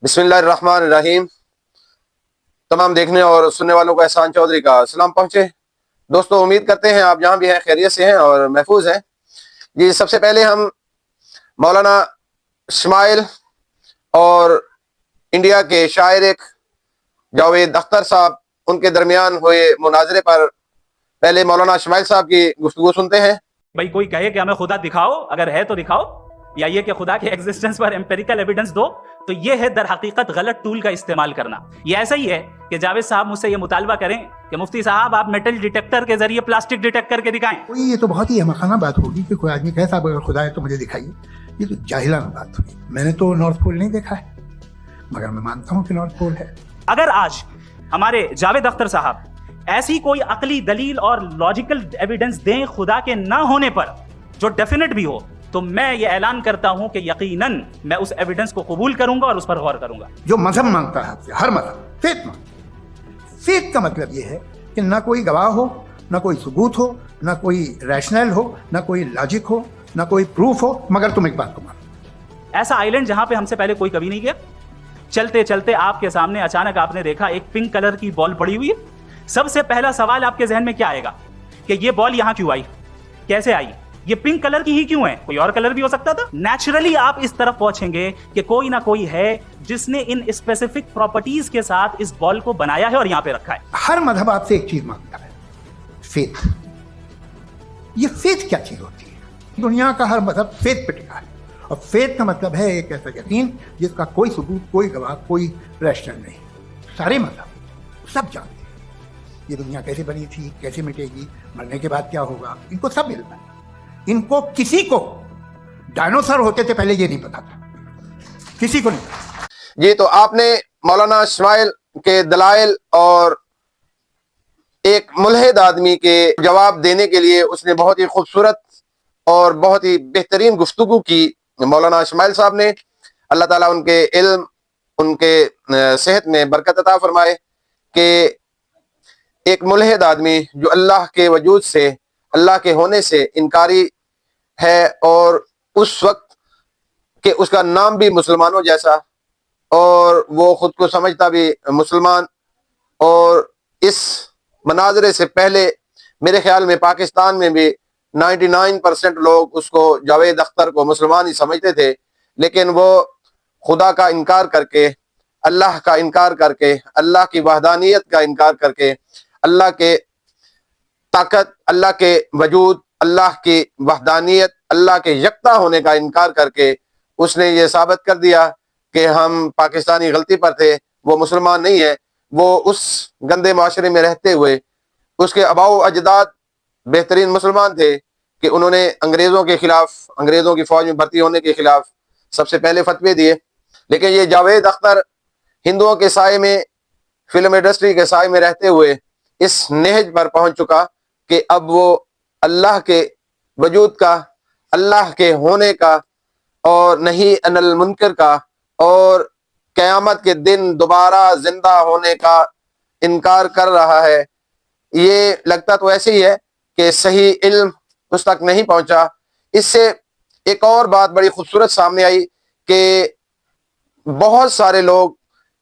بسم اللہ الرحمن الرحیم۔ تمام دیکھنے اور سننے والوں کو احسان چودھری کا سلام پہنچے۔ دوستو، امید کرتے ہیں آپ جہاں بھی ہیں خیریت سے ہیں اور محفوظ ہیں۔ جی، سب سے پہلے ہم مولانا اسماعیل اور انڈیا کے شاعر ایک جاوید اختر صاحب ان کے درمیان ہوئے مناظرے پر پہلے مولانا اسماعیل صاحب کی گفتگو سنتے ہیں۔ بھائی کوئی کہے کہ ہمیں خدا دکھاؤ، اگر ہے تو دکھاؤ، یا یہ کہ خدا کے ایگزسٹنس پر امپیریکل ایویڈنس دو، تو یہ ہے در حقیقت غلط ٹول کا استعمال کرنا۔ یہ ایسا ہی ہے کہ جاوید صاحب مجھ سے یہ مطالبہ کریں کہ مفتی صاحب آپ میٹل ڈیٹیکٹر کے ذریعے پلاسٹک ڈیٹیکٹ کر کے دکھائیں۔ یہ تو بہت ہی احمقانہ بات ہوگی کہ کوئی آدمی کہے صاحب اگر خدا ہے تو مجھے دکھائیے۔ یہ تو جاہلانہ بات ہوگی۔ میں نے تو نارتھ پول نہیں دیکھا ہے، مگر میں مانتا ہوں کہ نارتھ پول ہے۔ اگر آج ہمارے جاوید اختر صاحب ایسی کوئی عقلی دلیل اور لاجیکل ایویڈنس دیں خدا کے نہ ہونے پر جو ڈیفینٹ بھی ہو، تو میں یہ اعلان کرتا ہوں کہ یقیناً میں اس ایویڈنس کو قبول کروں گا اور اس پر غور کروں گا۔ جو مذہب مانگتا ہے آپ سے، ہر مذہب فیتھ فیتھ کا مطلب یہ ہے کہ نہ کوئی گواہ ہو، نہ کوئی ثبوت ہو، نہ کوئی ریشنل ہو، نہ کوئی لاجک ہو، نہ کوئی پروف ہو، مگر تم ایک بات کو مانو۔ ایسا آئی لینڈ جہاں پہ ہم سے پہلے کوئی کبھی نہیں گیا۔ چلتے چلتے آپ کے سامنے اچانک آپ نے دیکھا ایک پنک کلر کی بال پڑی ہوئی ہے۔ سب سے پہلا سوال آپ کے ذہن میں کیا آئے گا کہ یہ بال یہاں کیوں آئی، کیسے آئی، یہ پنک کلر کی ہی کیوں ہے، کوئی اور کلر بھی ہو سکتا تھا۔ نیچرلی آپ اس طرف پہنچیں گے کہ کوئی نہ کوئی ہے جس نے ان اسپیسیفک پراپرٹیز کے ساتھ اس بال کو بنایا ہے اور یہاں پہ رکھا ہے۔ ہر مذہب آپ سے ایک چیز مانگتا ہے، فیتھ۔ یہ فیتھ کیا چیز ہوتی ہے؟ دنیا کا ہر مذہب فیتھ پہ ٹکا ہے، اور فیتھ کا مطلب ہے ایک ایسا یقین جس کا کوئی ثبوت، کوئی گواہ، کوئی ریشنل نہیں۔ سارے مذہب سب جانتے ہیں یہ دنیا کیسے بنی تھی، کیسے مٹے گی، مرنے کے بعد کیا ہوگا، ان کو سب علم ہے۔ ان کو کسی کو ڈائنوسر ہوتے تھے پہلے یہ نہیں پتا تھا، کسی کو نہیں پتا۔ جی، تو آپ نے مولانا اسماعیل کے دلائل اور ایک ملحد آدمی کے جواب دینے کے لیے اس نے بہت ہی خوبصورت اور بہت ہی بہترین گفتگو کی مولانا اسماعیل صاحب نے۔ اللہ تعالیٰ ان کے علم، ان کے صحت میں برکت عطا فرمائے کہ ایک ملحد آدمی جو اللہ کے وجود سے، اللہ کے ہونے سے انکاری ہے، اور اس وقت کہ اس کا نام بھی مسلمانوں جیسا اور وہ خود کو سمجھتا بھی مسلمان، اور اس مناظرے سے پہلے میرے خیال میں پاکستان میں بھی 99% لوگ اس کو، جاوید اختر کو، مسلمان ہی سمجھتے تھے، لیکن وہ خدا کا انکار کر کے، اللہ کا انکار کر کے، اللہ کی وحدانیت کا انکار کر کے، اللہ کے طاقت، اللہ کے وجود، اللہ کی وحدانیت، اللہ کے یکتا ہونے کا انکار کر کے اس نے یہ ثابت کر دیا کہ ہم پاکستانی غلطی پر تھے، وہ مسلمان نہیں ہے۔ وہ اس گندے معاشرے میں رہتے ہوئے، اس کے آباء و اجداد بہترین مسلمان تھے کہ انہوں نے انگریزوں کے خلاف، انگریزوں کی فوج میں بھرتی ہونے کے خلاف سب سے پہلے فتوے دیے۔ لیکن یہ جاوید اختر ہندوؤں کے سائے میں، فلم انڈسٹری کے سائے میں رہتے ہوئے اس نہج پر پہنچ چکا کہ اب وہ اللہ کے وجود کا، اللہ کے ہونے کا، اور نہیں عن المنکر کا، اور قیامت کے دن دوبارہ زندہ ہونے کا انکار کر رہا ہے۔ یہ لگتا تو ایسے ہی ہے کہ صحیح علم اس تک نہیں پہنچا۔ اس سے ایک اور بات بڑی خوبصورت سامنے آئی کہ بہت سارے لوگ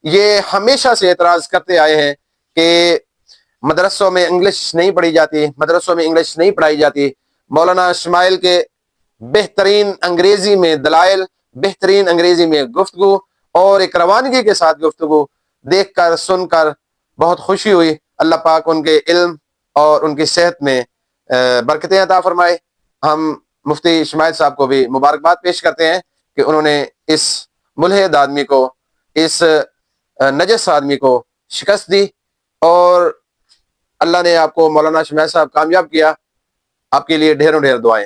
یہ ہمیشہ سے اعتراض کرتے آئے ہیں کہ مدرسوں میں انگلش نہیں پڑھی جاتی، مدرسوں میں انگلش نہیں پڑھائی جاتی۔ مولانا اسماعیل کے بہترین انگریزی میں دلائل، بہترین انگریزی میں گفتگو اور ایک روانگی کے ساتھ گفتگو دیکھ کر، سن کر بہت خوشی ہوئی۔ اللہ پاک ان کے علم اور ان کی صحت میں برکتیں عطا فرمائے۔ ہم مفتی اسماعیل صاحب کو بھی مبارکباد پیش کرتے ہیں کہ انہوں نے اس ملحد آدمی کو، اس نجس آدمی کو شکست دی، اور اللہ نے آپ کو، مولانا اسماعیل صاحب، کامیاب کیا۔ آپ کے لیے ڈھیروں ڈھیر دعائیں۔